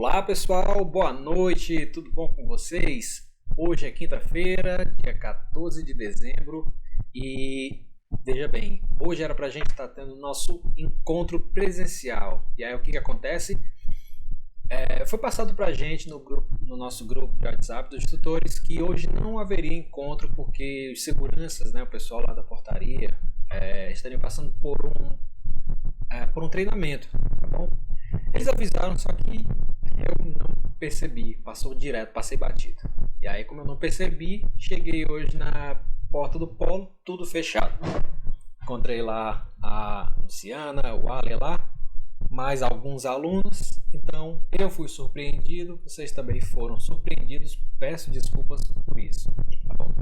Olá pessoal, boa noite, tudo bom com vocês? Hoje é quinta-feira, dia 14 de dezembro e veja bem, hoje era pra gente estar tendo nosso encontro presencial. E aí o que acontece? Foi passado pra gente no nosso grupo de WhatsApp dos tutores que hoje não haveria encontro porque os seguranças, o pessoal lá da portaria, estariam passando por um treinamento, tá bom? Eles avisaram, só que eu não percebi, passou direto, passei batido. E aí, como eu não percebi, cheguei hoje na porta do polo, tudo fechado. Encontrei lá a Luciana, o Ale lá, mais alguns alunos. Então, eu fui surpreendido, vocês também foram surpreendidos. Peço desculpas por isso, tá bom?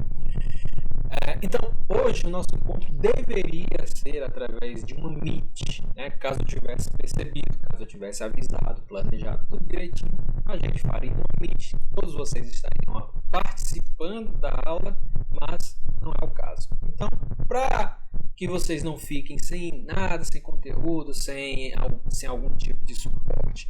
Então, hoje o nosso encontro deveria ser através de uma Meet, Caso eu tivesse percebido, caso eu tivesse avisado, planejado tudo direitinho, a gente faria uma Meet. Todos vocês estariam participando da aula, mas não é o caso. Então, para que vocês não fiquem sem nada, sem conteúdo, sem algum tipo de suporte,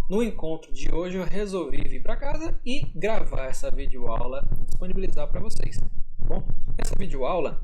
no encontro de hoje eu resolvi vir para casa e gravar essa videoaula e disponibilizar para vocês. Bom, nessa videoaula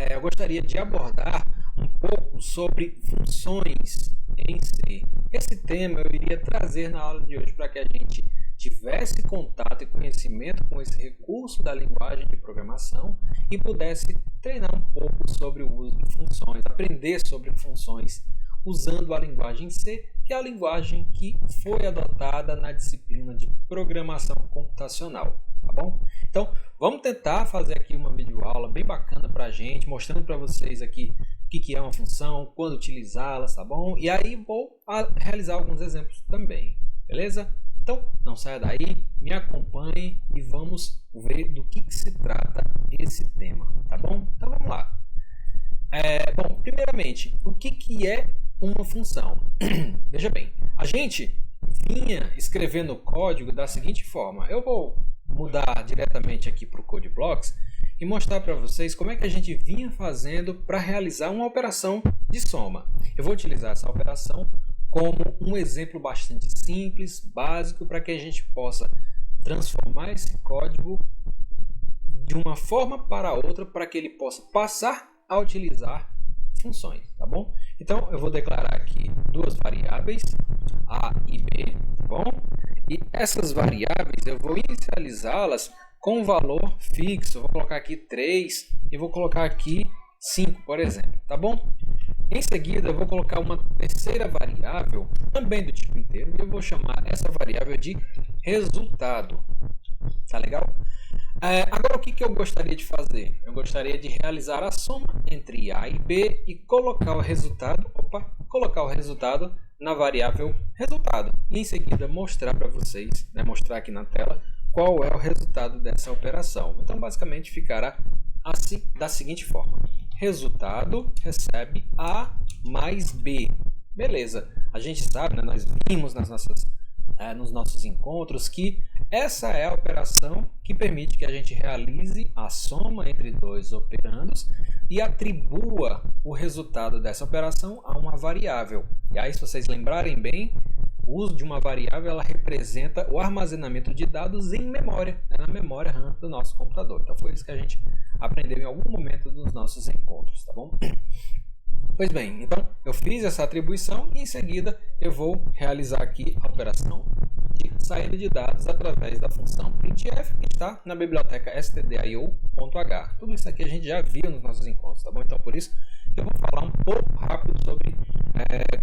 eu gostaria de abordar um pouco sobre funções em si. Esse tema eu iria trazer na aula de hoje para que a gente tivesse contato e conhecimento com esse recurso da linguagem de programação e pudesse treinar um pouco sobre o uso de funções, aprender sobre funções usando a linguagem C, que é a linguagem que foi adotada na disciplina de programação computacional. Tá bom? Então, vamos tentar fazer aqui uma videoaula bem bacana para a gente, mostrando para vocês aqui o que é uma função, quando utilizá-las, tá bom? E aí vou realizar alguns exemplos também, beleza? Então, não saia daí, me acompanhe e vamos ver do que se trata esse tema, tá bom? Então, vamos lá. Bom, primeiramente, o que é uma função? Veja bem, a gente vinha escrevendo o código da seguinte forma. Eu vou mudar diretamente aqui para o Code Blocks e mostrar para vocês como é que a gente vinha fazendo para realizar uma operação de soma. Eu vou utilizar essa operação como um exemplo bastante simples, básico, para que a gente possa transformar esse código de uma forma para outra, para que ele possa passar a utilizar funções, tá bom? Então eu vou declarar aqui duas variáveis, A e B, tá bom? E essas variáveis eu vou inicializá-las com um valor fixo. Eu vou colocar aqui 3 e vou colocar aqui 5, por exemplo, tá bom? Em seguida eu vou colocar uma terceira variável, também do tipo inteiro, e eu vou chamar essa variável de resultado. Tá legal? Agora o que eu gostaria de fazer? Eu gostaria de realizar a soma entre A e B e colocar o resultado na variável resultado. E em seguida mostrar para vocês, mostrar aqui na tela, qual é o resultado dessa operação. Então basicamente ficará assim, da seguinte forma. Resultado recebe A mais B. Beleza, a gente sabe, nós vimos nos nossos encontros que essa é a operação que permite que a gente realize a soma entre dois operandos e atribua o resultado dessa operação a uma variável. E aí, se vocês lembrarem bem, o uso de uma variável ela representa o armazenamento de dados em memória, na memória RAM do nosso computador. Então foi isso que a gente aprendeu em algum momento dos nossos encontros, tá bom? Pois bem, então eu fiz essa atribuição e em seguida eu vou realizar aqui a operação de saída de dados através da função printf que está na biblioteca stdio.h. Tudo isso aqui a gente já viu nos nossos encontros, tá bom? Então por isso eu vou falar um pouco rápido sobre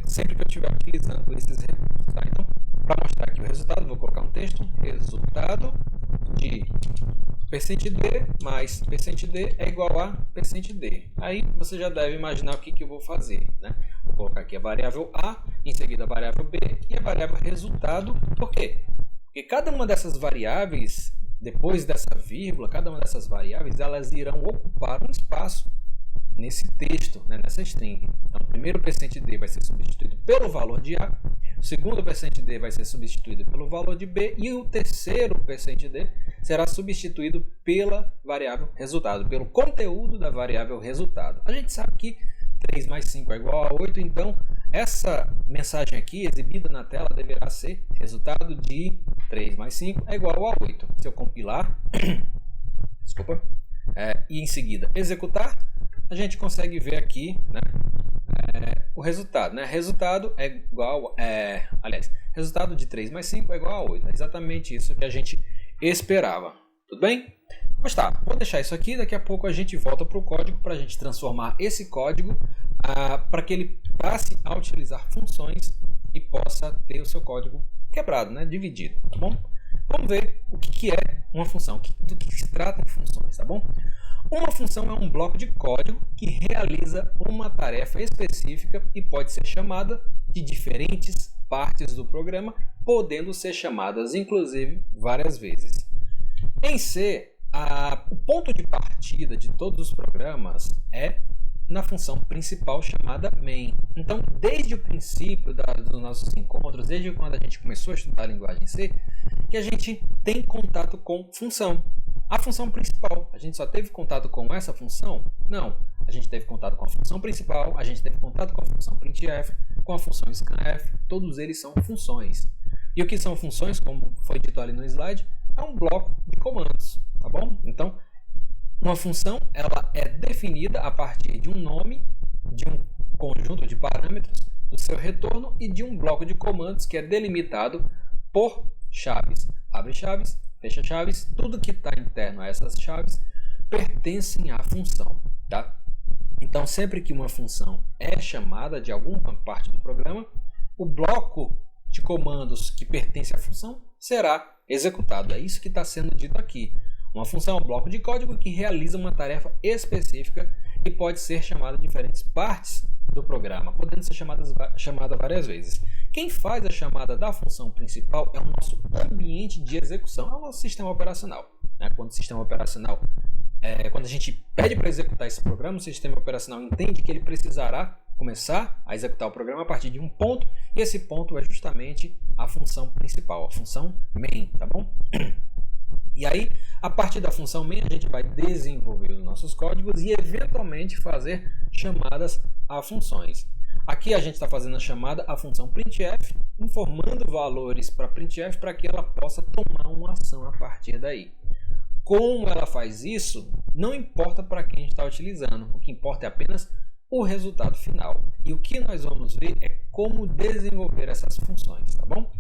sempre que eu estiver utilizando esses recursos, tá? Então, para mostrar aqui o resultado, vou colocar um texto, resultado de %d mais %d é igual a %d. Aí você já deve imaginar o que eu vou fazer, Vou colocar aqui a variável A, em seguida a variável B e a variável resultado. Por quê? Porque cada uma dessas variáveis, depois dessa vírgula, cada uma dessas variáveis, elas irão ocupar um espaço nesse texto, nessa string. Então, o primeiro %d vai ser substituído pelo valor de A, o segundo %d vai ser substituído pelo valor de B e o terceiro %d será substituído pela variável resultado, pelo conteúdo da variável resultado. A gente sabe que 3 mais 5 é igual a 8, então essa mensagem aqui exibida na tela deverá ser resultado de 3 mais 5 é igual a 8. Se eu compilar, desculpa, e em seguida executar, a gente consegue ver aqui, né, o resultado. Né? Resultado é igual, resultado de 3 mais 5 é igual a 8. É exatamente isso que a gente esperava. Tudo bem? Mas tá, vou deixar isso aqui, daqui a pouco a gente volta para o código para a gente transformar esse código para que ele passe a utilizar funções e possa ter o seu código quebrado, né? Dividido, tá bom? Vamos ver o que é uma função, do que se trata de funções, tá bom? Uma função é um bloco de código que realiza uma tarefa específica e pode ser chamada de diferentes partes do programa, podendo ser chamadas, inclusive, várias vezes. Em C, o ponto de partida de todos os programas é na função principal chamada main. Então, desde o princípio dos nossos encontros, desde quando a gente começou a estudar a linguagem C, que a gente tem contato com função. A função principal, a gente só teve contato com essa função? Não. A gente teve contato com a função principal, a gente teve contato com a função printf, com a função scanf, todos eles são funções. E o que são funções, como foi dito ali no slide, é um bloco de comandos, tá bom? Então, uma função ela é definida a partir de um nome, de um conjunto de parâmetros, do seu retorno e de um bloco de comandos que é delimitado por chaves. Abre chaves, fecha chaves, tudo que está interno a essas chaves pertencem à função, tá? Então, sempre que uma função é chamada de alguma parte do programa, o bloco de comandos que pertence à função será executado. É isso que está sendo dito aqui. Uma função é um bloco de código que realiza uma tarefa específica e pode ser chamada de diferentes partes do programa, podendo ser chamada várias vezes. Quem faz a chamada da função principal é o nosso ambiente de execução, é o nosso sistema operacional. Né? Quando o sistema operacional, quando a gente pede para executar esse programa, o sistema operacional entende que ele precisará começar a executar o programa a partir de um ponto, e esse ponto é justamente a função principal, a função main, tá bom? E aí, a partir da função main, a gente vai desenvolver os nossos códigos e eventualmente fazer chamadas a funções. Aqui a gente está fazendo a chamada à função printf, informando valores para printf para que ela possa tomar uma ação a partir daí. Como ela faz isso, não importa para quem está utilizando, o que importa é apenas o resultado final. E o que nós vamos ver é como desenvolver essas funções, tá bom?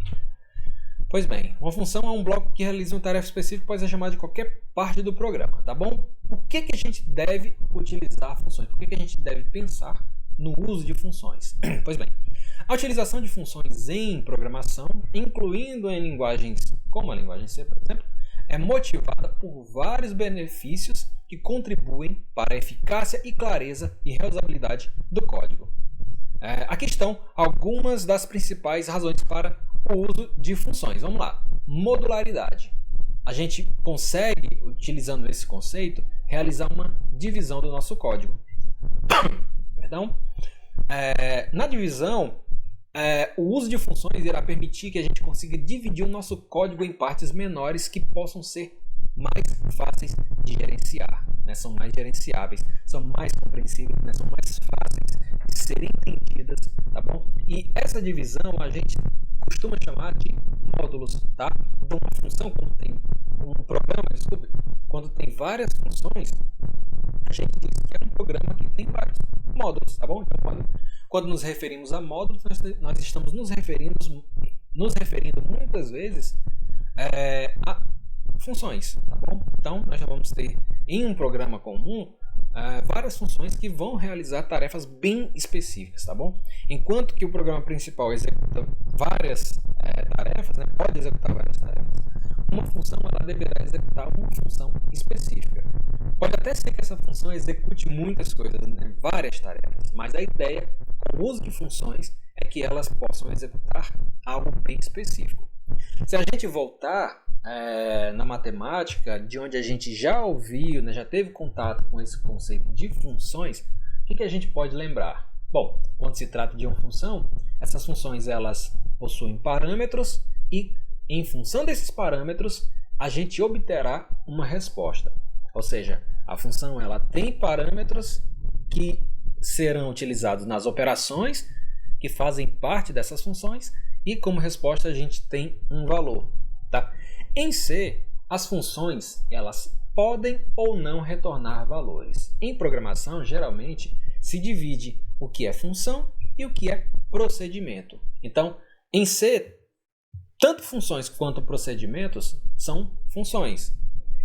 Pois bem, uma função é um bloco que realiza uma tarefa específica, pode ser chamada de qualquer parte do programa, tá bom? Por que a gente deve utilizar funções? Por que a gente deve pensar no uso de funções? Pois bem, a utilização de funções em programação, incluindo em linguagens como a linguagem C, por exemplo, é motivada por vários benefícios que contribuem para a eficácia e clareza e reusabilidade do código. Aqui estão algumas das principais razões para o uso de funções. Vamos lá. Modularidade. A gente consegue, utilizando esse conceito, realizar uma divisão do nosso código. Perdão. Na divisão, o uso de funções irá permitir que a gente consiga dividir o nosso código em partes menores que possam ser mais fáceis de gerenciar, né? São mais gerenciáveis, são mais compreensíveis, né? São mais fáceis de serem entendidas, tá bom? E essa divisão a gente costuma chamar de módulos, tá? Então, uma função, quando tem um programa, quando tem várias funções, a gente diz que é um programa que tem vários módulos, tá bom? Então, quando nos referimos a módulos, nós estamos nos referindo muitas vezes a funções, tá bom? Então, nós já vamos ter em um programa comum várias funções que vão realizar tarefas bem específicas, tá bom? Enquanto que o programa principal executa várias tarefas, né, pode executar várias tarefas, uma função ela deverá executar uma função específica. Pode até ser que essa função execute muitas coisas, né, várias tarefas, mas a ideia com o uso de funções é que elas possam executar algo bem específico. Se a gente voltar na matemática, de onde a gente já ouviu, né, já teve contato com esse conceito de funções, o que a gente pode lembrar? Bom, quando se trata de uma função, essas funções elas possuem parâmetros e, em função desses parâmetros, a gente obterá uma resposta. Ou seja, a função ela tem parâmetros que serão utilizados nas operações que fazem parte dessas funções e como resposta a gente tem um valor, tá? Em C, as funções elas podem ou não retornar valores. Em programação, geralmente se divide o que é função e o que é procedimento. Então, em C, tanto funções quanto procedimentos são funções.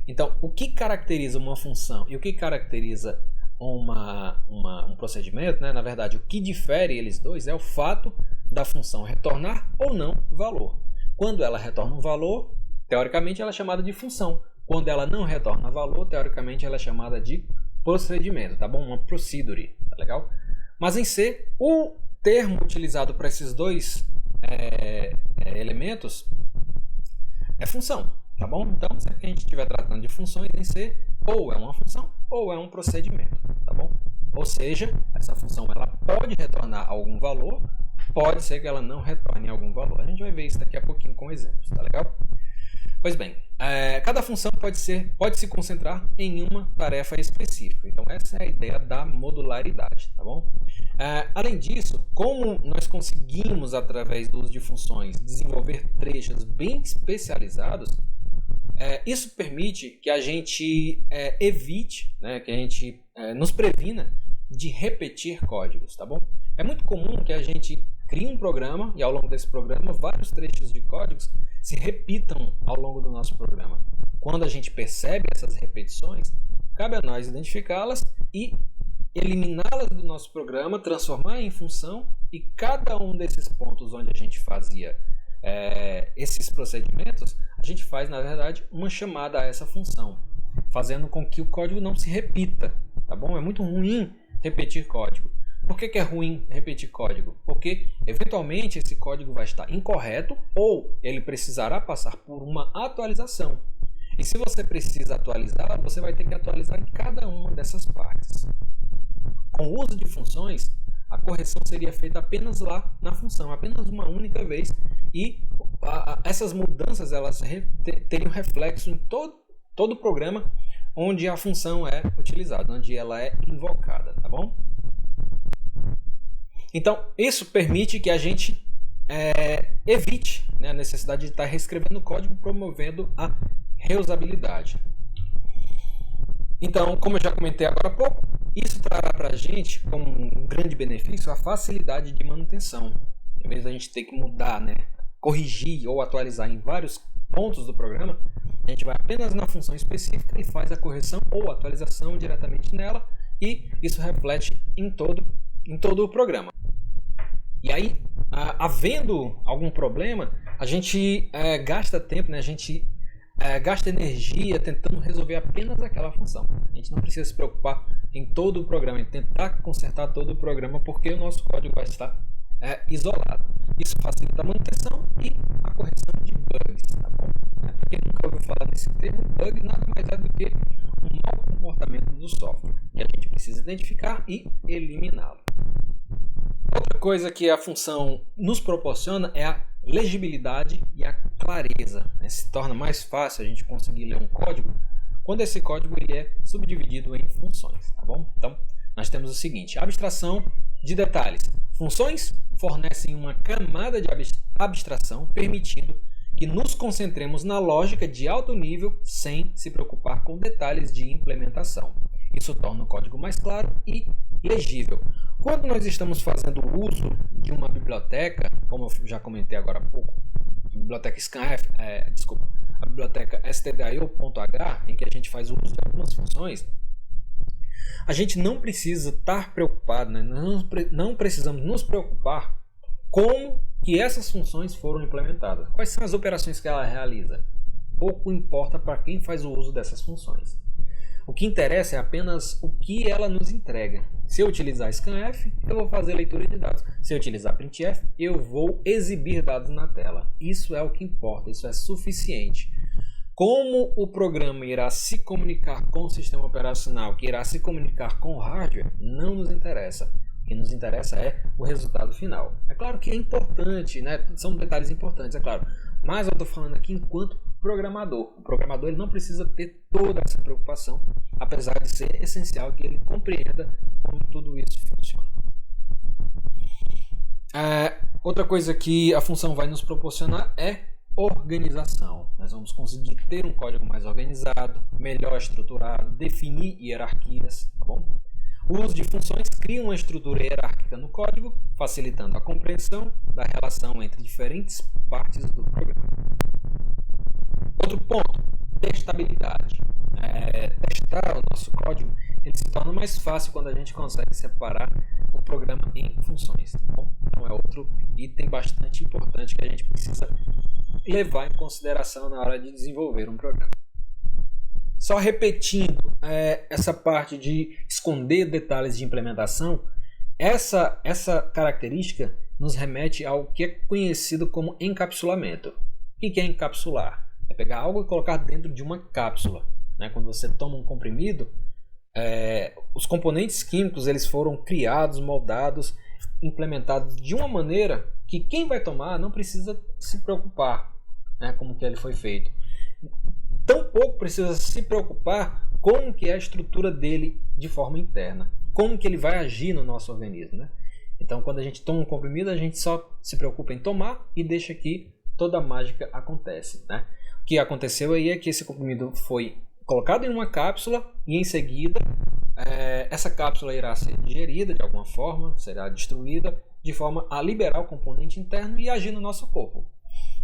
Então, o que caracteriza uma função e o que caracteriza um procedimento, né? Na verdade, o que difere eles dois é o fato da função retornar ou não valor. Quando ela retorna um valor, teoricamente ela é chamada de função. Quando ela não retorna valor, teoricamente ela é chamada de procedimento, tá bom? Uma procedure, tá legal? Mas em C, o termo utilizado para esses dois elementos é função, tá bom? Então, sempre que a gente estiver tratando de funções em C, ou é uma função ou é um procedimento, tá bom? Ou seja, essa função ela pode retornar algum valor, pode ser que ela não retorne algum valor. A gente vai ver isso daqui a pouquinho com exemplos, tá legal? Pois bem, cada função pode se concentrar em uma tarefa específica. Então, essa é a ideia da modularidade, tá bom? Além disso, como nós conseguimos, através do uso de funções, desenvolver trechos bem especializados, isso permite que a gente evite, né, que a gente nos previna de repetir códigos, tá bom? É muito comum que a gente crie um programa e ao longo desse programa vários trechos de códigos se repitam ao longo do nosso programa. Quando a gente percebe essas repetições, cabe a nós identificá-las e eliminá-las do nosso programa, transformar em função, e cada um desses pontos onde a gente fazia esses procedimentos, a gente faz, na verdade, uma chamada a essa função, fazendo com que o código não se repita, tá bom? É muito ruim repetir código. Por que é ruim repetir código? Porque, eventualmente, esse código vai estar incorreto ou ele precisará passar por uma atualização. E se você precisa atualizar, você vai ter que atualizar em cada uma dessas partes. Com o uso de funções, a correção seria feita apenas lá na função, apenas uma única vez, e essas mudanças elas teriam reflexo em todo o programa onde a função é utilizada, onde ela é invocada, tá bom? Então, isso permite que a gente evite, né, a necessidade de estar reescrevendo o código, promovendo a reusabilidade. Então, como eu já comentei agora há pouco, isso trará para a gente, como um grande benefício, a facilidade de manutenção. Em vez da gente ter que mudar, né, corrigir ou atualizar em vários pontos do programa, a gente vai apenas na função específica e faz a correção ou atualização diretamente nela, e isso reflete em todo o programa. E aí, havendo algum problema, a gente gasta tempo, né? A gente gasta energia tentando resolver apenas aquela função. A gente não precisa se preocupar em todo o programa, em tentar consertar todo o programa, porque o nosso código vai estar isolado. Isso facilita a manutenção e a correção de bugs, tá bom? Para quem nunca ouviu falar desse termo, bug nada mais é do que um mau comportamento do software, que a gente precisa identificar e eliminá-lo. Outra coisa que a função nos proporciona é a legibilidade e a clareza. Se torna mais fácil a gente conseguir ler um código quando esse código ele é subdividido em funções, tá bom? Então, nós temos o seguinte: abstração de detalhes. Funções fornecem uma camada de abstração, permitindo que nos concentremos na lógica de alto nível sem se preocupar com detalhes de implementação. Isso torna o código mais claro e legível. Quando nós estamos fazendo uso de uma biblioteca, como eu já comentei agora há pouco, a biblioteca scanf, a biblioteca stdio.h, em que a gente faz o uso de algumas funções, a gente não precisa estar preocupado, né? Não precisamos nos preocupar como que essas funções foram implementadas. Quais são as operações que ela realiza? Pouco importa para quem faz o uso dessas funções. O que interessa é apenas o que ela nos entrega. Se eu utilizar scanf, eu vou fazer leitura de dados. Se eu utilizar printf, eu vou exibir dados na tela. Isso é o que importa, isso é suficiente. Como o programa irá se comunicar com o sistema operacional, que irá se comunicar com o hardware, não nos interessa. O que nos interessa é o resultado final. É claro que é importante, né? São detalhes importantes, é claro. Mas eu estou falando aqui enquanto programador. O programador ele não precisa ter toda essa preocupação, apesar de ser essencial que ele compreenda como tudo isso funciona. Outra coisa que a função vai nos proporcionar é organização. Nós vamos conseguir ter um código mais organizado, melhor estruturado, definir hierarquias, tá bom? O uso de funções cria uma estrutura hierárquica no código, facilitando a compreensão da relação entre diferentes partes do programa. Outro ponto, testabilidade. Testar o nosso código ele se torna mais fácil quando a gente consegue separar o programa em funções. Tá bom? Então é outro item bastante importante que a gente precisa levar em consideração na hora de desenvolver um programa. Só repetindo essa parte de esconder detalhes de implementação, essa característica nos remete ao que é conhecido como encapsulamento. O que é encapsular? É pegar algo e colocar dentro de uma cápsula. Né? Quando você toma um comprimido, os componentes químicos eles foram criados, moldados, implementados de uma maneira que quem vai tomar não precisa se preocupar, né, como que ele foi feito. Tampouco precisa se preocupar com que é a estrutura dele de forma interna, como que ele vai agir no nosso organismo. Né? Então, quando a gente toma um comprimido, a gente só se preocupa em tomar e deixa que toda a mágica acontece. Né? O que aconteceu aí é que esse comprimido foi colocado em uma cápsula e em seguida essa cápsula irá ser digerida de alguma forma, será destruída de forma a liberar o componente interno e agir no nosso corpo.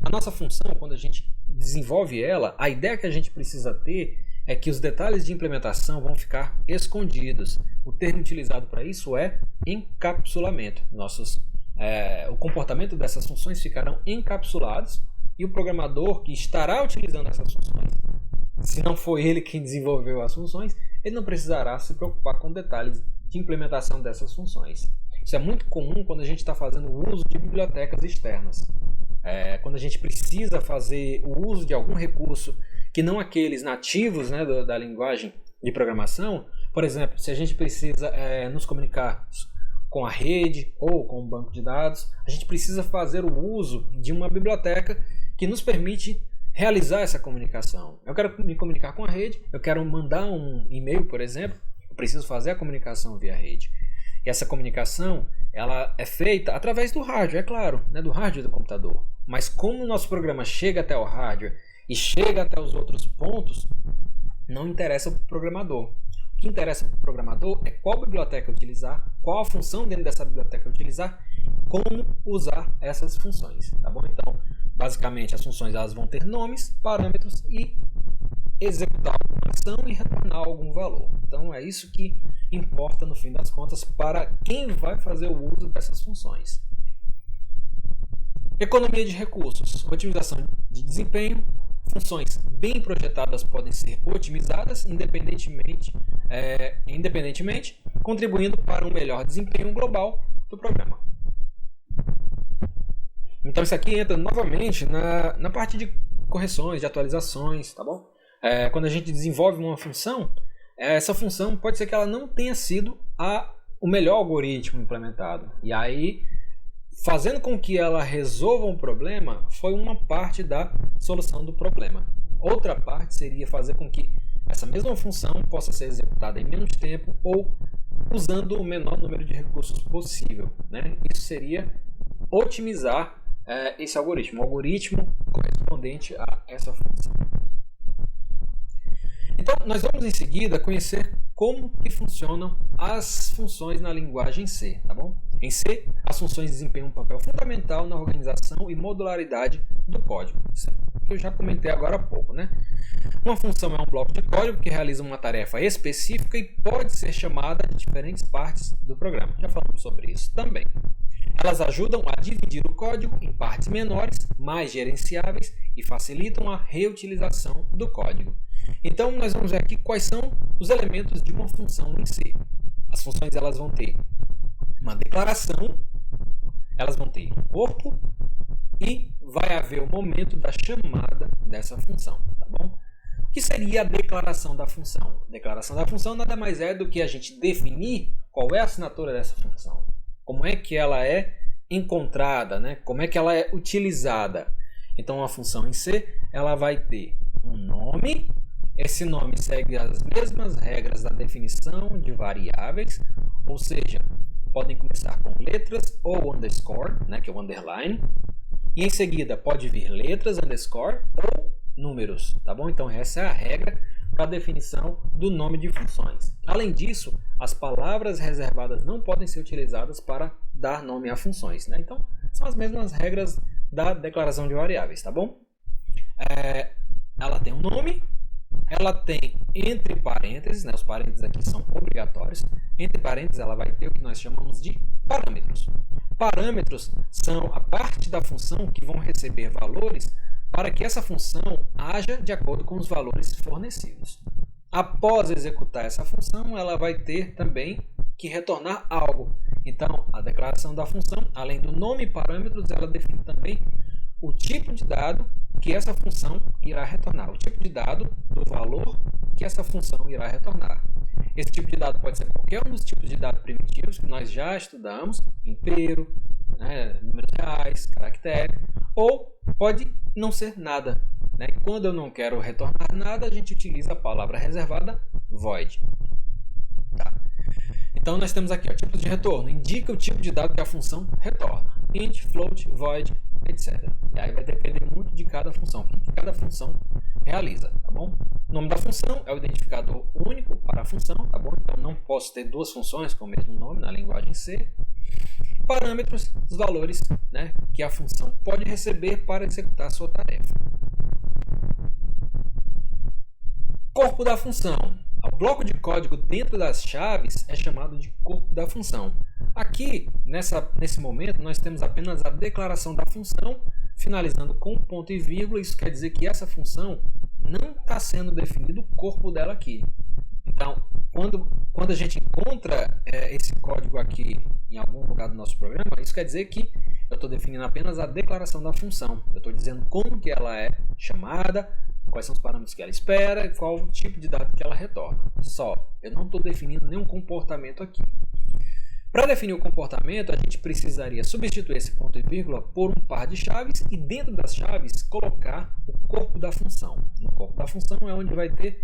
A nossa função, quando a gente desenvolve ela, a ideia que a gente precisa ter é que os detalhes de implementação vão ficar escondidos. O termo utilizado para isso é encapsulamento. O comportamento dessas funções ficarão encapsulados e o programador que estará utilizando essas funções, se não for ele quem desenvolveu as funções, ele não precisará se preocupar com detalhes de implementação dessas funções. Isso é muito comum quando a gente está fazendo o uso de bibliotecas externas. Quando a gente precisa fazer o uso de algum recurso que não aqueles nativos, né, da linguagem de programação. Por exemplo, se a gente precisa nos comunicar com a rede ou com um banco de dados, a gente precisa fazer o uso de uma biblioteca que nos permite realizar essa comunicação. Eu quero me comunicar com a rede, eu quero mandar um e-mail, por exemplo, eu preciso fazer a comunicação via rede. E essa comunicação ela é feita através do hardware, é claro, né, do hardware do computador. Mas como o nosso programa chega até o hardware e chega até os outros pontos, não interessa para o programador. O que interessa para o programador é qual biblioteca utilizar, qual a função dentro dessa biblioteca utilizar, como usar essas funções. Tá bom? Então, basicamente, as funções elas vão ter nomes, parâmetros e executar alguma ação e retornar algum valor. Então, é isso que importa, no fim das contas, para quem vai fazer o uso dessas funções. Economia de recursos, otimização de desempenho. Funções bem projetadas podem ser otimizadas independentemente, contribuindo para um melhor desempenho global do programa. Então isso aqui entra novamente na parte de correções, de atualizações, tá bom? Quando a gente desenvolve uma função, essa função pode ser que ela não tenha sido o melhor algoritmo implementado. E aí, fazendo com que ela resolva um problema, foi uma parte da solução do problema. Outra parte seria fazer com que essa mesma função possa ser executada em menos tempo ou usando o menor número de recursos possível. Né? Isso seria otimizar esse algoritmo, o algoritmo correspondente a essa função. Então, nós vamos em seguida conhecer como que funcionam as funções na linguagem C, tá bom? Em C, as funções desempenham um papel fundamental na organização e modularidade do código. Isso é que eu já comentei agora há pouco, né? Uma função é um bloco de código que realiza uma tarefa específica e pode ser chamada de diferentes partes do programa. Já falamos sobre isso também. Elas ajudam a dividir o código em partes menores, mais gerenciáveis e facilitam a reutilização do código. Então, nós vamos ver aqui quais são os elementos de uma função em C. As funções elas vão ter uma declaração, elas vão ter um corpo e vai haver o momento da chamada dessa função, tá bom? O que seria a declaração da função? A declaração da função nada mais é do que a gente definir qual é a assinatura dessa função, como é que ela é encontrada, né? Como é que ela é utilizada. Então, uma função em C, ela vai ter um nome. Esse nome segue as mesmas regras da definição de variáveis, ou seja, podem começar com letras ou underscore, né, que é o underline. E em seguida pode vir letras, underscore ou números, tá bom? Então essa é a regra para a definição do nome de funções. Além disso, as palavras reservadas não podem ser utilizadas para dar nome a funções, né? Então são as mesmas regras da declaração de variáveis, tá bom? Ela tem um nome, ela tem entre parênteses, né? Os parênteses aqui são obrigatórios. Entre parênteses ela vai ter o que nós chamamos de parâmetros. Parâmetros são a parte da função que vão receber valores para que essa função haja de acordo com os valores fornecidos. Após executar essa função, ela vai ter também que retornar algo. Então, a declaração da função, além do nome e parâmetros, ela define também o tipo de dado que essa função irá retornar, o tipo de dado do valor que essa função irá retornar. Esse tipo de dado pode ser qualquer um dos tipos de dados primitivos que nós já estudamos, inteiro, né, números reais, caractere, ou pode não ser nada, né? Quando eu não quero retornar nada, a gente utiliza a palavra reservada void. Tá? Então nós temos aqui, tipos de retorno, indica o tipo de dado que a função retorna, int, float, void, etc. E aí vai depender muito de cada função, o que cada função realiza, tá bom? O nome da função é o identificador único para a função, tá bom? Então não posso ter duas funções com o mesmo nome na linguagem C. Parâmetros, os valores, né, que a função pode receber para executar a sua tarefa. Corpo da função. O bloco de código dentro das chaves é chamado de corpo da função. Aqui, nesse momento, nós temos apenas a declaração da função, finalizando com ponto e vírgula. Isso quer dizer que essa função não está sendo definido o corpo dela aqui. Então, quando a gente encontra esse código aqui em algum lugar do nosso programa, isso quer dizer que eu estou definindo apenas a declaração da função. Eu estou dizendo como que ela é chamada, quais são os parâmetros que ela espera e qual o tipo de dado que ela retorna. Só, eu não estou definindo nenhum comportamento aqui. Para definir o comportamento, a gente precisaria substituir esse ponto e vírgula por um par de chaves e dentro das chaves colocar o corpo da função. No corpo da função é onde vai ter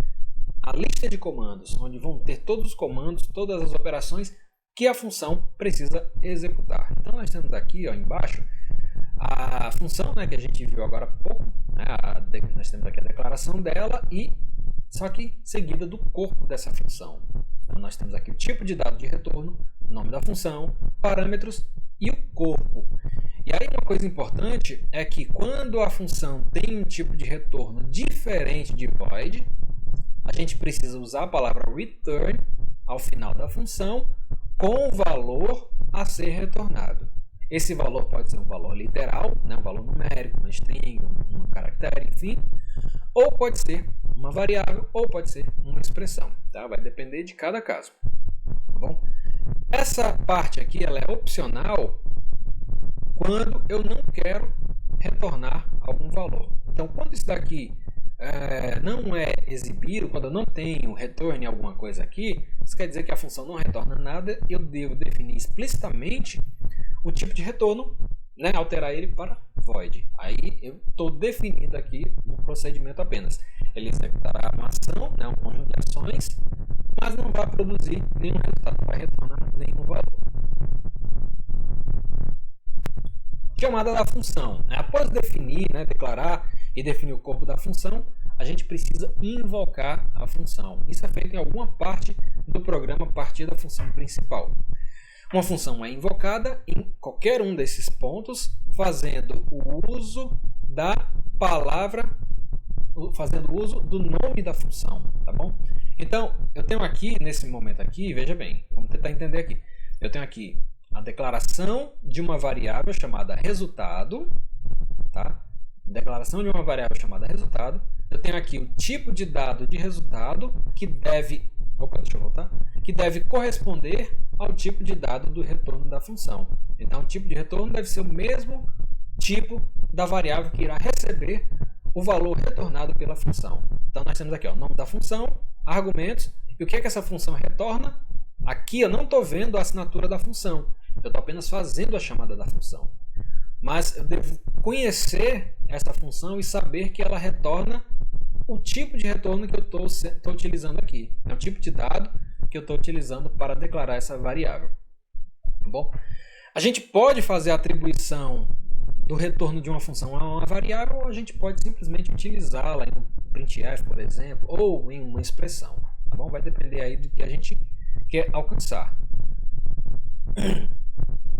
a lista de comandos, onde vão ter todos os comandos, todas as operações que a função precisa executar. Então nós temos aqui embaixo a função, né, que a gente viu agora há pouco, né, nós temos aqui a declaração dela e só que seguida do corpo dessa função. Então nós temos aqui o tipo de dado de retorno, o nome da função, parâmetros e o corpo. E aí uma coisa importante é que quando a função tem um tipo de retorno diferente de void, a gente precisa usar a palavra return ao final da função com o valor a ser retornado. Esse valor pode ser um valor literal, né, um valor numérico, uma string, um caractere, enfim, ou pode ser uma variável, ou pode ser uma expressão. Tá? Vai depender de cada caso. Tá bom? Essa parte aqui ela é opcional quando eu não quero retornar algum valor. Então, quando isso daqui não é exibido, quando eu não tenho return em alguma coisa aqui, isso quer dizer que a função não retorna nada, eu devo definir explicitamente o tipo de retorno, né, alterar ele para void. Aí eu estou definindo aqui um procedimento apenas. Ele executará uma ação, né, um conjunto de ações, mas não vai produzir nenhum resultado, não vai retornar nenhum valor. Chamada da função. Após definir, né, declarar e definir o corpo da função, a gente precisa invocar a função. Isso é feito em alguma parte do programa a partir da função principal. Uma função é invocada em qualquer um desses pontos, fazendo o uso da palavra, fazendo uso do nome da função, tá bom? Então, eu tenho aqui, nesse momento aqui, veja bem, vamos tentar entender aqui. Eu tenho aqui a declaração de uma variável chamada resultado, tá? Declaração de uma variável chamada resultado. Eu tenho aqui o tipo de dado de resultado que deve, que deve corresponder ao tipo de dado do retorno da função. Então, o tipo de retorno deve ser o mesmo tipo da variável que irá receber o valor retornado pela função. Então, nós temos aqui o nome da função, argumentos, e o que é que essa função retorna? Aqui eu não estou vendo a assinatura da função, eu estou apenas fazendo a chamada da função. Mas eu devo conhecer essa função e saber que ela retorna o tipo de retorno que eu estou utilizando aqui. É o tipo de dado que eu estou utilizando para declarar essa variável. Tá bom? A gente pode fazer a atribuição do retorno de uma função a uma variável, ou a gente pode simplesmente utilizá-la em um printf, por exemplo, ou em uma expressão. Tá bom? Vai depender aí do que a gente quer alcançar.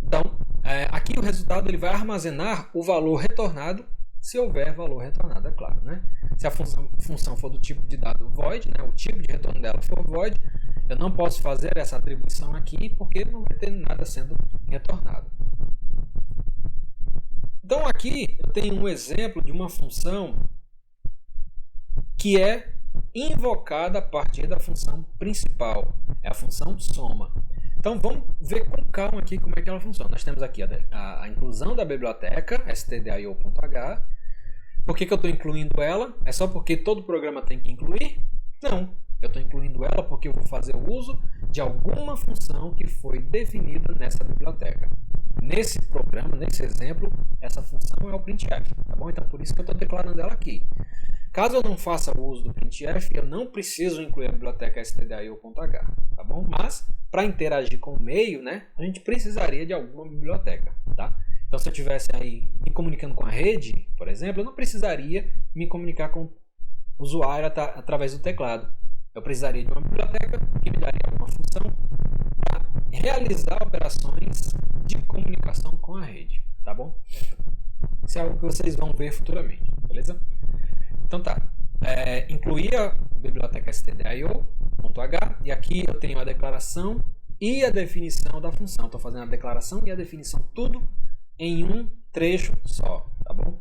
Então, aqui o resultado ele vai armazenar o valor retornado, se houver valor retornado, é claro, né? Se a função for do tipo de dado void, né, o tipo de retorno dela for void, eu não posso fazer essa atribuição aqui porque não vai ter nada sendo retornado. Então aqui eu tenho um exemplo de uma função que é invocada a partir da função principal, é a função soma. Então vamos ver com calma aqui como é que ela funciona. Nós temos aqui a inclusão da biblioteca stdio.h. Por que eu estou incluindo ela? É só porque todo programa tem que incluir? Não. Eu estou incluindo ela porque eu vou fazer o uso de alguma função que foi definida nessa biblioteca. Nesse programa, nesse exemplo, essa função é o printf. Tá bom? Então por isso que eu estou declarando ela aqui. Caso eu não faça o uso do printf, eu não preciso incluir a biblioteca stdio.h, tá bom? Mas, para interagir com o meio, né, a gente precisaria de alguma biblioteca, tá? Então, se eu estivesse aí me comunicando com a rede, por exemplo, eu não precisaria me comunicar com o usuário através do teclado. Eu precisaria de uma biblioteca que me daria alguma função para realizar operações de comunicação com a rede, tá bom? Isso é algo que vocês vão ver futuramente, beleza? Então tá, incluir a biblioteca stdio.h e aqui eu tenho a declaração e a definição da função. Estou fazendo a declaração e a definição tudo em um trecho só, tá bom?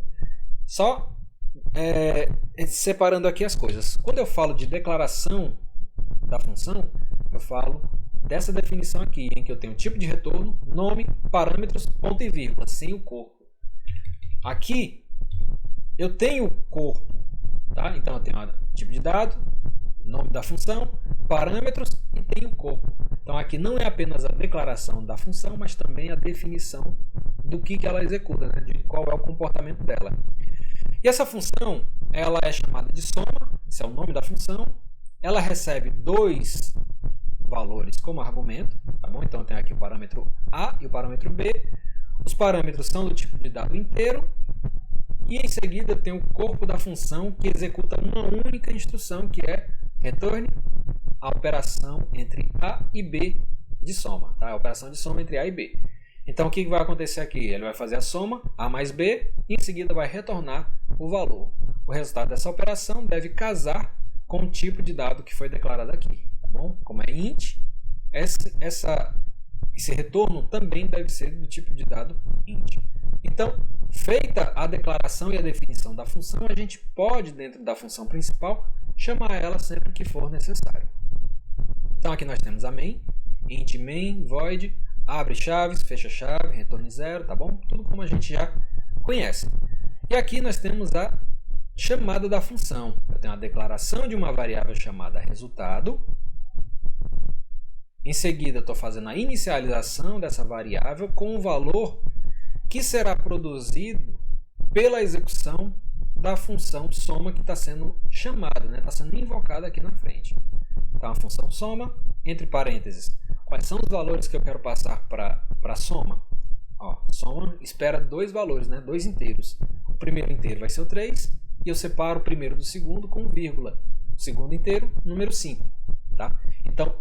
Só separando aqui as coisas. Quando eu falo de declaração da função, eu falo dessa definição aqui, em que eu tenho tipo de retorno, nome, parâmetros, ponto e vírgula, sem o corpo. Aqui eu tenho o corpo. Tá? Então eu tenho tipo de dado, nome da função, parâmetros e tenho o corpo. Então aqui não é apenas a declaração da função, mas também a definição do que ela executa, né? De qual é o comportamento dela. E essa função ela é chamada de soma, esse é o nome da função. Ela recebe dois valores como argumento, tá bom? Então eu tenho aqui o parâmetro A e o parâmetro B. Os parâmetros são do tipo de dado inteiro. E em seguida eu tenho o corpo da função que executa uma única instrução, que é return a operação entre A e B de soma. Tá? A operação de soma entre A e B. Então o que vai acontecer aqui? Ele vai fazer a soma A mais B e em seguida vai retornar o valor. O resultado dessa operação deve casar com o tipo de dado que foi declarado aqui. Tá bom? Como é int, esse retorno também deve ser do tipo de dado int. Então, feita a declaração e a definição da função, a gente pode, dentro da função principal, chamar ela sempre que for necessário. Então, aqui nós temos a main, int main, void, abre chaves, fecha chave, retorne zero, tá bom? Tudo como a gente já conhece. E aqui nós temos a chamada da função. Eu tenho a declaração de uma variável chamada resultado. Em seguida, estou fazendo a inicialização dessa variável com o valor que será produzido pela execução da função soma que está sendo chamada, né? Está sendo invocada aqui na frente. Então, a função soma, entre parênteses, quais são os valores que eu quero passar para a soma? Ó, soma espera dois valores, né? Dois inteiros. O primeiro inteiro vai ser o 3 e eu separo o primeiro do segundo com vírgula. O segundo inteiro, número 5. Tá? Então,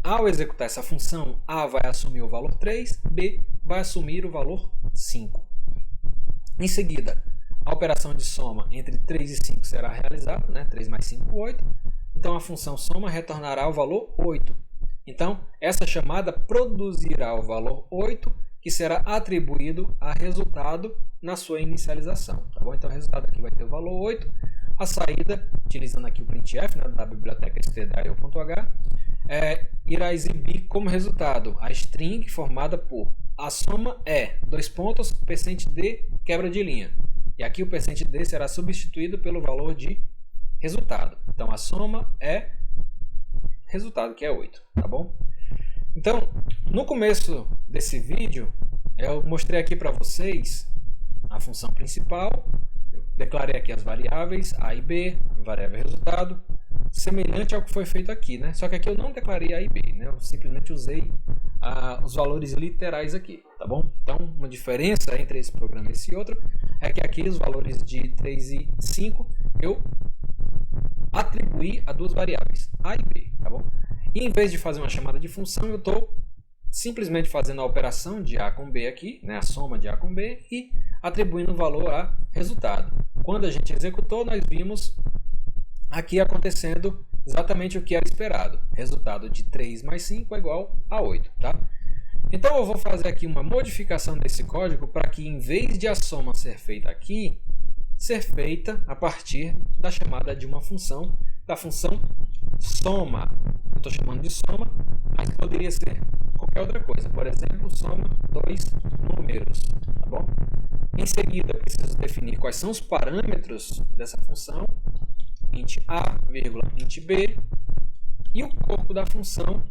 ao executar essa função, A vai assumir o valor 3, B vai assumir o valor 5. Em seguida, a operação de soma entre 3 e 5 será realizada, né? 3 mais 5, 8. Então, a função soma retornará o valor 8. Então, essa chamada produzirá o valor 8, que será atribuído a resultado na sua inicialização. Tá bom? Então, o resultado aqui vai ter o valor 8. A saída, utilizando aqui o printf, né, da biblioteca stdio.h, irá exibir como resultado a string formada por a soma é, %d, quebra de linha. E aqui o %d será substituído pelo valor de resultado. Então a soma é resultado, que é 8, tá bom? Então, no começo desse vídeo, eu mostrei aqui para vocês a função principal, declarei aqui as variáveis A e B, variável resultado, semelhante ao que foi feito aqui, né? Só que aqui eu não declarei A e B, né? Eu simplesmente usei os valores literais aqui, tá bom? Então, uma diferença entre esse programa e esse outro é que aqui os valores de 3 e 5 eu atribuí a duas variáveis, A e B, tá bom? E em vez de fazer uma chamada de função, eu estou simplesmente fazendo a operação de A com B aqui, né? A soma de A com B e atribuindo o valor a resultado. Quando a gente executou, nós vimos aqui acontecendo exatamente o que era esperado. Resultado de 3 mais 5 é igual a 8, tá? Então eu vou fazer aqui uma modificação desse código para que em vez de a soma ser feita aqui, ser feita a partir da chamada de uma função, da função soma. Eu estou chamando de soma, mas poderia ser qualquer outra coisa. Por exemplo, soma dois números, tá bom? Em seguida, eu preciso definir quais são os parâmetros dessa função, int a, int b, e o corpo da função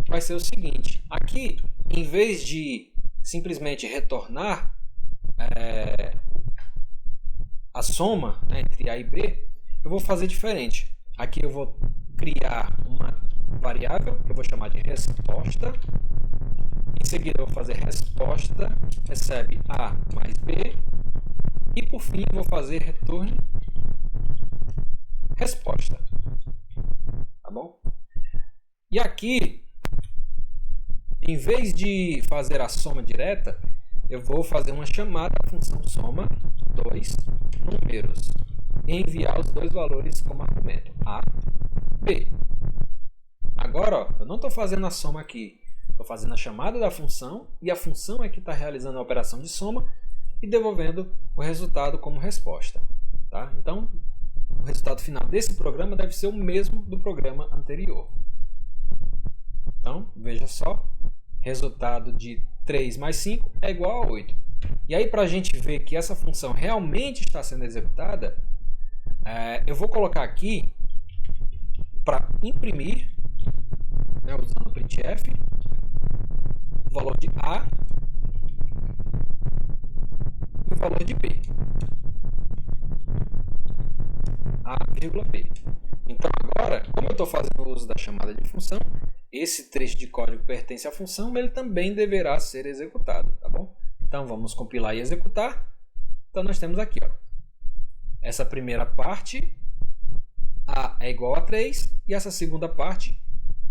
vai ser o seguinte. Aqui, em vez de simplesmente retornar a soma, né, entre A e B, eu vou fazer diferente. Aqui eu vou criar uma variável que eu vou chamar de resposta. Em seguida eu vou fazer resposta recebe A mais B. E por fim eu vou fazer return resposta. Tá bom? E aqui, em vez de fazer a soma direta, eu vou fazer uma chamada à função soma dois números e enviar os dois valores como argumento, A, B. Agora, ó, eu não estou fazendo a soma aqui, estou fazendo a chamada da função e a função é que está realizando a operação de soma e devolvendo o resultado como resposta. Tá? Então, o resultado final desse programa deve ser o mesmo do programa anterior. Então, veja só, resultado de 3 mais 5 é igual a 8. E aí, para a gente ver que essa função realmente está sendo executada, eu vou colocar aqui, para imprimir, né, usando o printf, o valor de A e o valor de B. A, B. Então, agora, como eu estou fazendo uso da chamada de função, esse trecho de código pertence à função, mas ele também deverá ser executado, tá bom? Então, vamos compilar e executar. Então, nós temos aqui, ó, essa primeira parte, A é igual a 3, e essa segunda parte,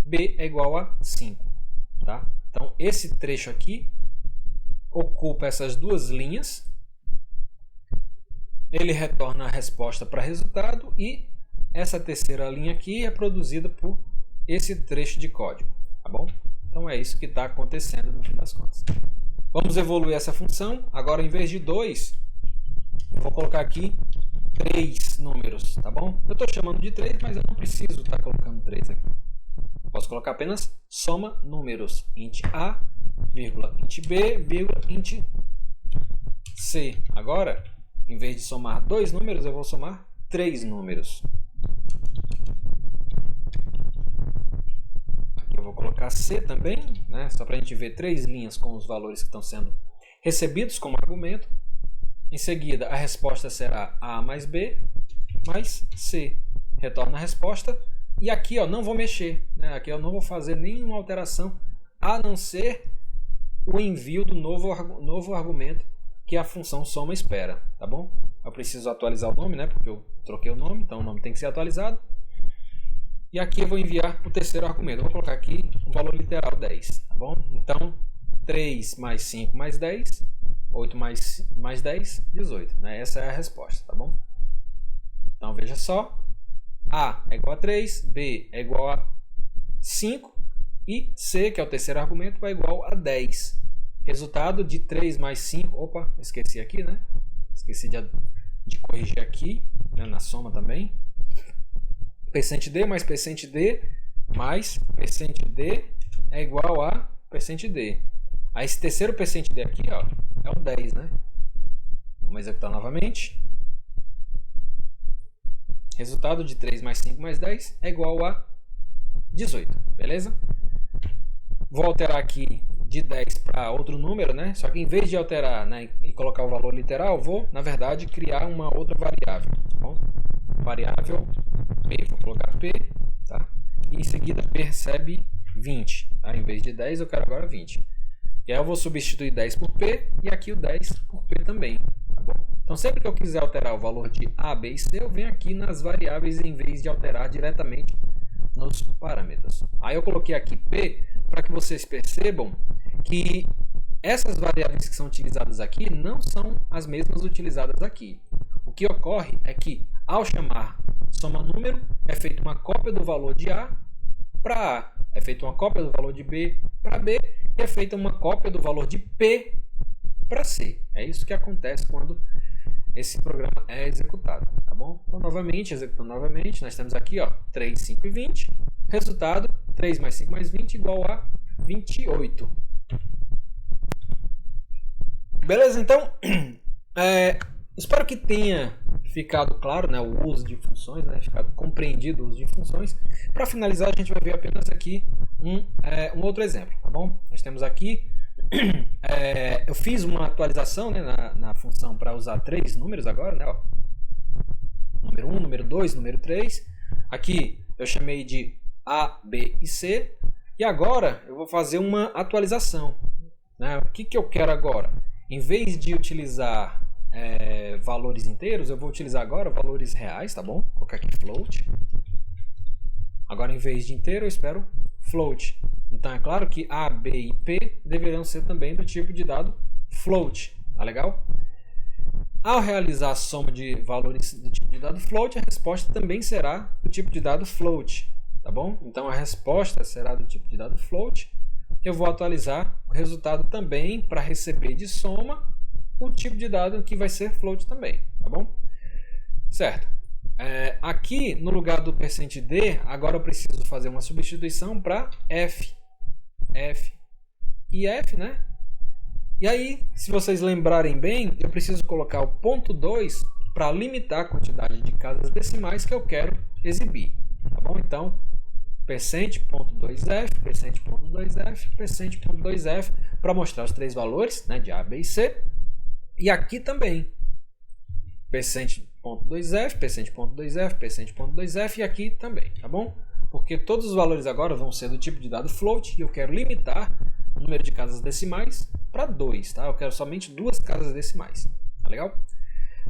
B é igual a 5. Tá? Então, esse trecho aqui ocupa essas duas linhas. Ele retorna a resposta para resultado e essa terceira linha aqui é produzida por esse trecho de código. Tá bom? Então, é isso que está acontecendo no fim das contas. Vamos evoluir essa função. Agora, em vez de 2, eu vou colocar aqui 3 números, tá bom? Eu estou chamando de 3, mas eu não preciso estar colocando 3 aqui. Posso colocar apenas soma números, int A, int B, int C. Agora, em vez de somar 2 números, eu vou somar 3 números. Aqui eu vou colocar C também, né? Só para a gente ver 3 linhas com os valores que estão sendo recebidos como argumento. Em seguida, a resposta será A mais B mais C. Retorna a resposta. E aqui, ó, não vou mexer, né? Aqui eu não vou fazer nenhuma alteração, a não ser o envio do novo argumento que a função soma espera, tá bom? Eu preciso atualizar o nome, né? Porque eu troquei o nome, então o nome tem que ser atualizado. E aqui eu vou enviar o terceiro argumento. Eu vou colocar aqui o valor literal 10, tá bom? Então, 3 mais 5 mais 10, 8 mais 10, 18, né? Essa é a resposta, tá bom? Então, veja só. A é igual a 3, B é igual a 5 e C, que é o terceiro argumento, vai igual a 10. Resultado de 3 mais 5... Opa, esqueci aqui, né? Esqueci de corrigir aqui, né, na soma também. Percent D mais percent D mais percent D é igual a percent D. Aí esse terceiro percent D aqui, ó, é o 10, né? Vamos executar novamente. Resultado de 3 mais 5 mais 10 é igual a 18, beleza? Vou alterar aqui de 10 para outro número, né? Só que em vez de alterar, né, e colocar o valor literal, vou, na verdade, criar uma outra variável. Tá bom? Variável P, vou colocar P, tá? E em seguida P recebe 20. Tá? Em vez de 10, eu quero agora 20. E aí eu vou substituir 10 por P e aqui o 10 por P também. Tá bom? Então sempre que eu quiser alterar o valor de A, B e C, eu venho aqui nas variáveis em vez de alterar diretamente nos parâmetros. Aí eu coloquei aqui P para que vocês percebam que essas variáveis que são utilizadas aqui não são as mesmas utilizadas aqui. O que ocorre é que ao chamar soma número, é feita uma cópia do valor de A para A, é feita uma cópia do valor de B para B e é feita uma cópia do valor de P para C. É isso que acontece quando esse programa é executado, tá bom? Então, novamente, executando novamente, nós temos aqui, ó, 3, 5 e 20. Resultado, 3 mais 5 mais 20 igual a 28. Beleza? Então, espero que tenha ficado claro, né, o uso de funções, né, ficado compreendido o uso de funções. Para finalizar, a gente vai ver apenas aqui um outro exemplo, tá bom? Nós temos aqui, eu fiz uma atualização, né, na função para usar 3 números agora, né, ó. Número 1, número 2, número 3. Aqui eu chamei de A, B e C. E agora eu vou fazer uma atualização, né? O que eu quero agora? Em vez de utilizar valores inteiros, eu vou utilizar agora valores reais, tá bom? Vou colocar aqui float. Agora, em vez de inteiro, eu espero float. Então, é claro que A, B e P deverão ser também do tipo de dado float, tá legal? Ao realizar a soma de valores do tipo de dado float, a resposta também será do tipo de dado float, tá bom? Então, a resposta será do tipo de dado float. Eu vou atualizar o resultado também para receber de soma o tipo de dado que vai ser float também, tá bom? Certo. Aqui no lugar do %d, agora eu preciso fazer uma substituição para f e f, né? E aí, se vocês lembrarem bem, eu preciso colocar o ponto 2 para limitar a quantidade de casas decimais que eu quero exibir, tá bom? Então, %.2f, %.2f, %.2f para mostrar os 3 valores, né, de A, B e C. E aqui também, %.2f, %.2f, %.2f e aqui também, tá bom? Porque todos os valores agora vão ser do tipo de dado float e eu quero limitar o número de casas decimais para 2, tá? Eu quero somente 2 casas decimais, tá legal?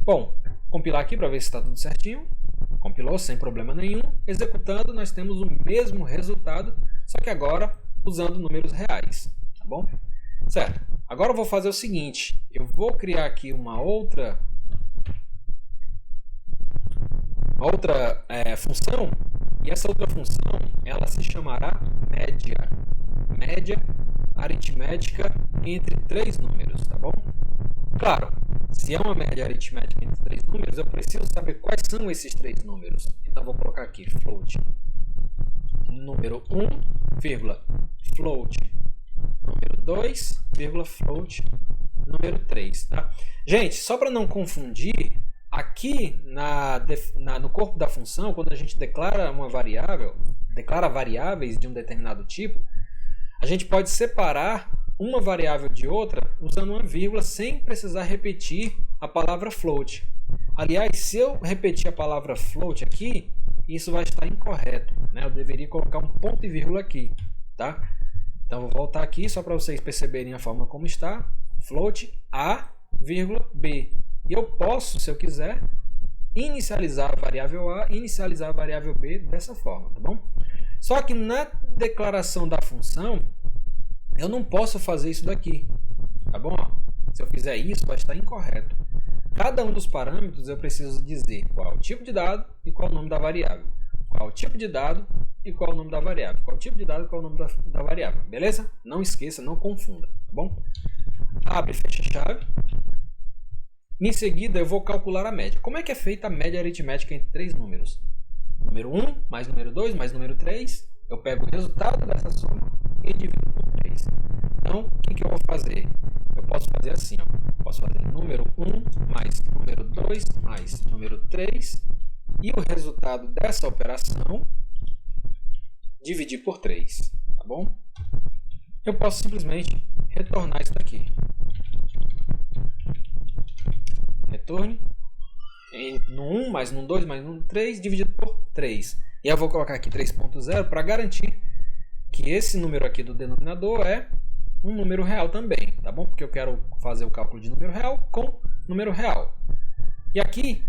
Bom, compilar aqui para ver se está tudo certinho. Compilou sem problema nenhum. Executando, nós temos o mesmo resultado, só que agora usando números reais, tá bom? Certo. Agora eu vou fazer o seguinte, eu vou criar aqui uma outra função, e essa outra função, ela se chamará média aritmética entre 3 números, tá bom? Claro, se é uma média aritmética entre 3 números, eu preciso saber quais são esses 3 números. Então, eu vou colocar aqui float número 1, float número 2, float número 3. Tá? Gente, só para não confundir, aqui no corpo da função, quando a gente declara uma variável, declara variáveis de um determinado tipo, a gente pode separar uma variável de outra usando uma vírgula sem precisar repetir a palavra float. Aliás, se eu repetir a palavra float aqui, isso vai estar incorreto, né? Eu deveria colocar um ponto e vírgula aqui, tá? Então, vou voltar aqui só para vocês perceberem a forma como está. Float A, B. E eu posso, se eu quiser, inicializar a variável A e inicializar a variável B dessa forma, tá bom? Só que na declaração da função, eu não posso fazer isso daqui, tá bom? Se eu fizer isso, vai estar incorreto. Cada um dos parâmetros eu preciso dizer qual é o tipo de dado e qual é o nome da variável. Qual é o tipo de dado e qual é o nome da variável. Qual é o tipo de dado e qual é o nome da variável. Beleza? Não esqueça, não confunda, tá bom? Abre e fecha a chave. Em seguida, eu vou calcular a média. Como é que é feita a média aritmética entre 3 números? Número 1 mais número 2 mais número 3. Eu pego o resultado dessa soma e divido por 3. Então, o que eu vou fazer? Eu posso fazer assim, ó. Posso fazer número 1 mais número 2 mais número 3 e o resultado dessa operação dividir por 3, tá bom? Eu posso simplesmente retornar isso daqui. Retorne no 1, mais no 2, mais no 3, dividido por 3. E eu vou colocar aqui 3.0 para garantir que esse número aqui do denominador é um número real também, tá bom? Porque eu quero fazer o cálculo de número real com número real. E aqui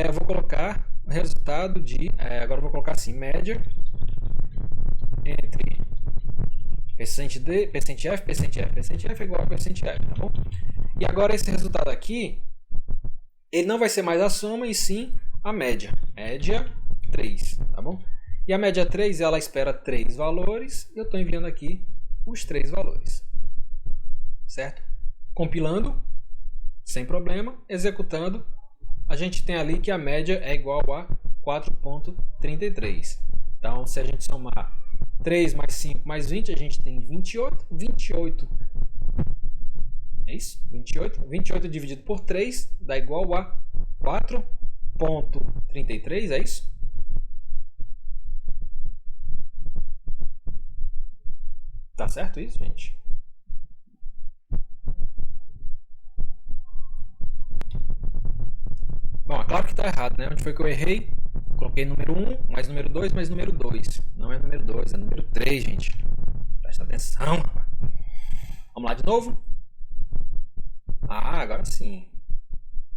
eu vou colocar o resultado de... agora eu vou colocar assim, média entre percent D, percent F, percent F, percent F igual a percent F, tá bom? E agora esse resultado aqui, ele não vai ser mais a soma, e sim a média. Média 3, tá bom? E a média 3, ela espera 3 valores, e eu estou enviando aqui os 3 valores. Certo? Compilando, sem problema, executando, a gente tem ali que a média é igual a 4.33. Então, se a gente somar 3 mais 5 mais 20, a gente tem 28. 28. É isso? 28. 28 dividido por 3 dá igual a 4.33, é isso? Tá certo isso, gente? Bom, é claro que tá errado, né? Onde foi que eu errei? Coloquei número 1, mais número 2, mais número 2. Não é número 2, é número 3, gente. Presta atenção. Vamos lá de novo. Ah, agora sim.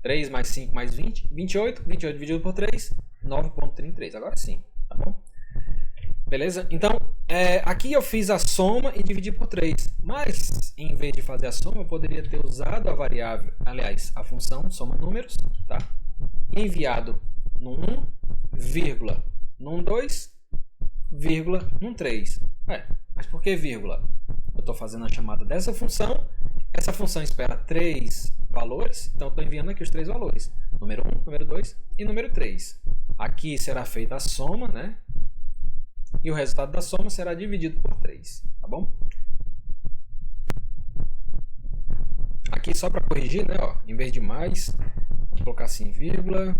3 mais 5 mais 20. 28. 28 dividido por 3. 9.33. Agora sim. Tá bom? Beleza? Então, aqui eu fiz a soma e dividi por 3. Mas, em vez de fazer a soma, eu poderia ter usado a variável, aliás, a função soma números, tá? Enviado no 1, vírgula, num 2, vírgula, num 3. Mas por que vírgula? Eu estou fazendo a chamada dessa função. Essa função espera 3 valores, então eu estou enviando aqui os 3 valores. Número 1, número 2 e número 3. Aqui será feita a soma, né? E o resultado da soma será dividido por 3, tá bom? Aqui só para corrigir, né? Ó, em vez de mais, vou colocar assim, vírgula.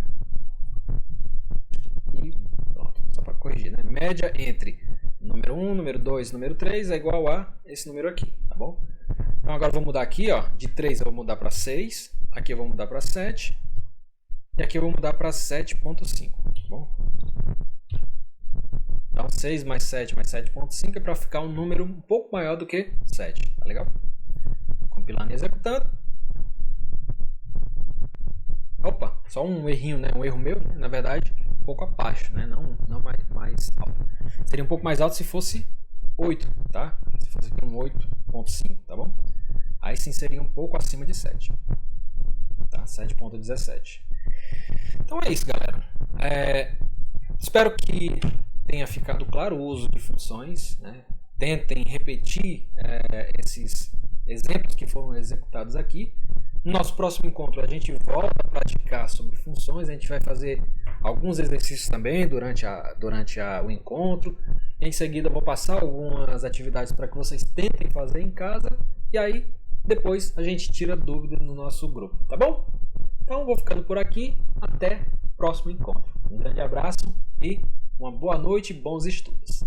E pronto, só para corrigir, né? Média entre número 1, número 2 e número 3 é igual a esse número aqui, tá bom? Então agora eu vou mudar aqui, ó, de 3 eu vou mudar para 6, aqui eu vou mudar para 7 e aqui eu vou mudar para 7.5, tá bom? Então 6 mais 7 mais 7.5 é para ficar um número um pouco maior do que 7, tá legal? Compilando e executando. Opa, só um errinho, né? Um erro meu, né? Na verdade, um pouco abaixo, né? Não mais alto. Seria um pouco mais alto se fosse 8, tá? Se fosse aqui um 8.5, tá bom? Aí sim seria um pouco acima de 7, tá? 7.17. Então é isso, galera. Espero que tenha ficado claro o uso de funções, né? Tentem repetir esses exemplos que foram executados aqui. No nosso próximo encontro a gente volta a praticar sobre funções, a gente vai fazer alguns exercícios também durante o encontro. Em seguida eu vou passar algumas atividades para que vocês tentem fazer em casa e aí depois a gente tira dúvida no nosso grupo, tá bom? Então vou ficando por aqui, até o próximo encontro. Um grande abraço e uma boa noite e bons estudos.